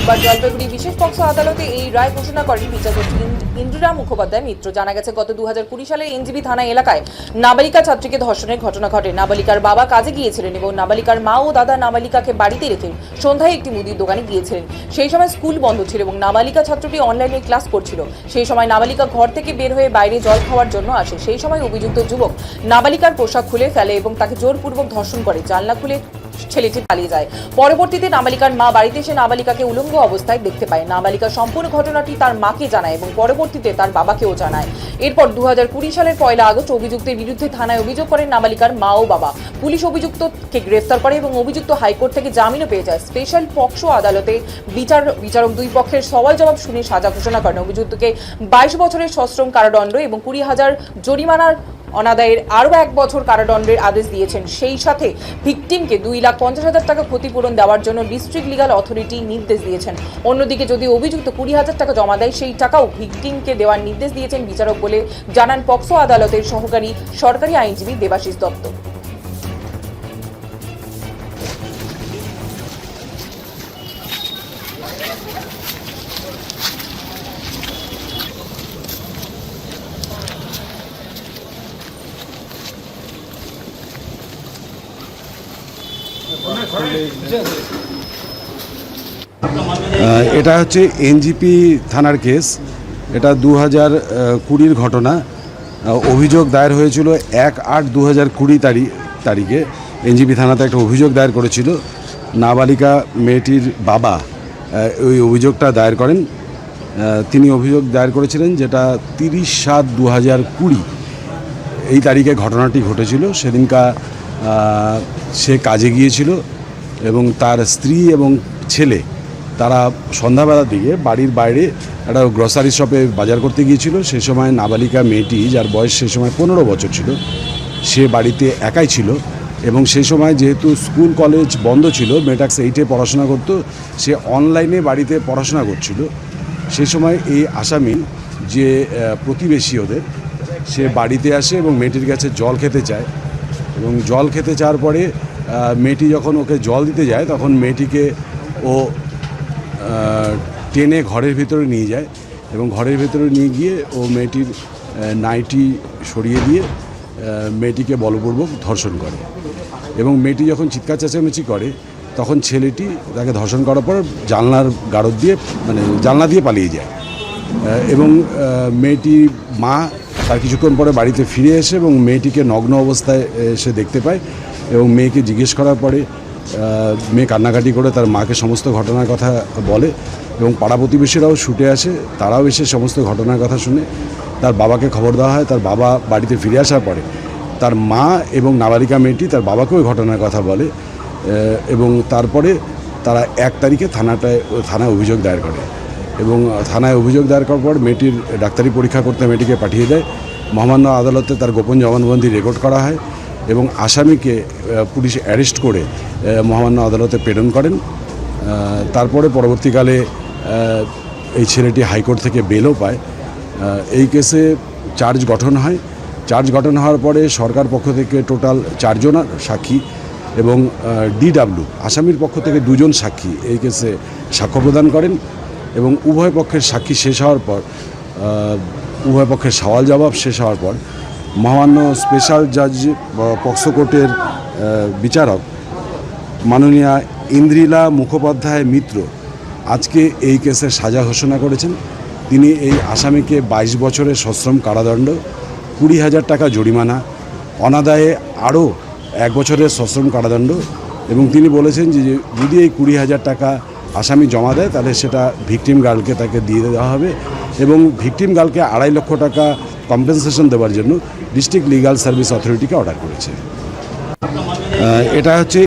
বুধবার জলপাইগুড়ি বিশেষ পক্সো আদালতে এই রায় ঘোষণা করেন বিচারপতি ইন্দ্রিরা মুখোপাধ্যায় মিত্র। জানা গেছে গত 2020 সালে এনজিবি থানা এলাকায় নাবালিকা ছাত্রীকে ধর্ষণের ঘটনা ঘটে। নাবালিকার বাবা কাজে গিয়েছিলেন এবং নাবালিকার মা ও দাদা নাবালিকাকে বাড়িতে রেখে সন্ধ্যায় একটি মুদির দোকানে গিয়েছিলেন। সেই সময় স্কুল বন্ধ ছিল এবং নাবালিকা ছাত্রটি অনলাইনে ক্লাস করছিল। সেই সময় নাবালিকা ঘর থেকে বের হয়ে বাইরে জল খাওয়ার জন্য আসে। সেই সময় অভিযুক্ত যুবক নাবালিকার পোশাক খুলে ফেলে এবং তাকে জোরপূর্বক ধর্ষণ করে। জানলা খুলে ছেলেটি পালিয়ে যায়। পরবর্তীতে নাবালিকার মা বাড়িতে এসে নাবালিকাকে উলঙ্গ অবস্থায় দেখতে পায়। নাবালিকা সম্পূর্ণ ঘটনাটি তার মাকে জানায় এবং পরবর্তীতে তার বাবাকেও জানায়। এরপর 2020 সালের 1 আগস্ট অভিযুক্তের বিরুদ্ধে থানায় অভিযোগ করেন নাবালিকার মা ও বাবা। পুলিশ অভিযুক্তকে গ্রেফতার করে এবং অভিযুক্ত হাইকোর্ট থেকে জামিনও পেয়ে যায়। স্পেশাল পক্সো আদালতে বিচারক দুই পক্ষের সওয়াল জবাব শুনে সাজা ঘোষণা করেন। অভিযুক্তকে 22 বছরের সশ্রম কারাদণ্ড এবং 20,000 জরিমানার অনাদায়ের আরও 1 বছর কারাদণ্ডের আদেশ দিয়েছেন। সেই সাথে ভিকটিমকে 2,50,000 টাকা ক্ষতিপূরণ দেওয়ার জন্য ডিস্ট্রিক্ট লিগাল অথরিটি নির্দেশ দিয়েছেন। অন্যদিকে যদি অভিযুক্ত 20,000 টাকা জমা দেয় সেই টাকাও ভিকটিমকে দেওয়ার নির্দেশ দিয়েছেন বিচারক বলে জানান পক্সো আদালতের সহকারী সরকারি আইনজীবী দেবাশিস দত্ত। এটা হচ্ছে এনজিপি থানার কেস। এটা 2020 ঘটনা। অভিযোগ দায়ের হয়েছিল 1/8/2020 তারিখে এনজিপি থানাতে একটা অভিযোগ দায়ের করেছিল। নাবালিকা মেয়েটির বাবা ওই অভিযোগটা দায়ের করেন। তিনি অভিযোগ দায়ের করেছিলেন যেটা 30/7/2020 এই তারিখে ঘটনাটি ঘটেছিল। সেদিনকা সে কাজে গিয়েছিল এবং তার স্ত্রী এবং ছেলে তারা সন্ধ্যাবেলার দিকে বাড়ির বাইরে একটা গ্রসারি শপে বাজার করতে গিয়েছিল। সে সময় নাবালিকা মেয়েটি, যার বয়স সে সময় 15 বছর ছিল, সে বাড়িতে একাই ছিল এবং সেই সময় যেহেতু স্কুল কলেজ বন্ধ ছিল, মেয়েটা 8-এ পড়াশোনা করতো, সে অনলাইনে বাড়িতে পড়াশোনা করছিল। সেই সময় এই আসামি যে প্রতিবেশী ওদের, সে বাড়িতে আসে এবং মেয়েটির কাছে জল খেতে চায় এবং জল খেতে চাওয়ার পরে মেয়েটি যখন ওকে জল দিতে যায় তখন মেয়েটিকে ও টেনে ঘরের ভিতরে নিয়ে যায় এবং ঘরের ভিতরে নিয়ে গিয়ে ও মেয়েটির নাইটি সরিয়ে দিয়ে মেয়েটিকে বলপূর্বক ধর্ষণ করে এবং মেয়েটি যখন চিৎকার চেঁচামেচি করে তখন ছেলেটি তাকে ধর্ষণ করার পর জানলার গারদ দিয়ে জানলা দিয়ে পালিয়ে যায় এবং মেয়েটির মা তার কিছুক্ষণ পরে বাড়িতে ফিরে এসে এবং মেয়েটিকে নগ্ন অবস্থায় সে দেখতে পায় এবং মেয়েকে জিজ্ঞেস করার পরে মেয়ে কান্নাকাটি করে তার মাকে সমস্ত ঘটনার কথা বলে এবং পাড়া প্রতিবেশীরাও ছুটে আসে। তারাও এসে সমস্ত ঘটনার কথা শুনে তার বাবাকে খবর দেওয়া হয়। তার বাবা বাড়িতে ফিরে আসার পরে তার মা এবং নাবালিকা মেয়েটি তার বাবাকেও ঘটনার কথা বলে এবং তারপরে তারা 1 তারিখে থানায় অভিযোগ দায়ের করে এবং থানায় অভিযোগ দায়ের করার পর মেয়েটির ডাক্তারি পরীক্ষা করতে মেয়েটিকে পাঠিয়ে দেয়। মহামান্য আদালতে তার গোপন জবানবন্দি রেকর্ড করা হয় এবং আসামিকে পুলিশ অ্যারেস্ট করে মহামান্য আদালতে প্রেরণ করেন। তারপরে পরবর্তীকালে এই ছেলেটি হাইকোর্ট থেকে বেলও পায়। এই কেসে চার্জ গঠন হয়। চার্জ গঠন হওয়ার পরে সরকার পক্ষ থেকে টোটাল 4 জন সাক্ষী এবং ডিডাব্লিউ আসামির পক্ষ থেকে 2 জন সাক্ষী এই কেসে সাক্ষ্য প্রদান করেন এবং উভয় পক্ষের সাক্ষী শেষ হওয়ার পর উভয় পক্ষের সওয়াল জবাব শেষ হওয়ার পর মহামান্য স্পেশাল জাজ পক্সো কোর্টের বিচারক মাননীয়া ইন্দ্রিলা মুখোপাধ্যায় মিত্র আজকে এই কেসের সাজা ঘোষণা করেছেন। তিনি এই আসামিকে 22 বছরের সশ্রম কারাদণ্ড, 20,000 টাকা জরিমানা, অনাদায়ে আরও 1 বছরের সশ্রম কারাদণ্ড এবং তিনি বলেছেন যে যদি এই 20,000 টাকা আসামি জমা দেয় তাহলে সেটা ভিকটিম গার্লকে তাকে দিয়ে দেওয়া হবে এবং ভিকটিম গার্লকে 2.5 লক্ষ টাকা কম্পেনসেশন দেওয়ার জন্য ডিস্ট্রিক্ট লিগাল সার্ভিস অথরিটিকে অর্ডার করেছে। এটা হচ্ছে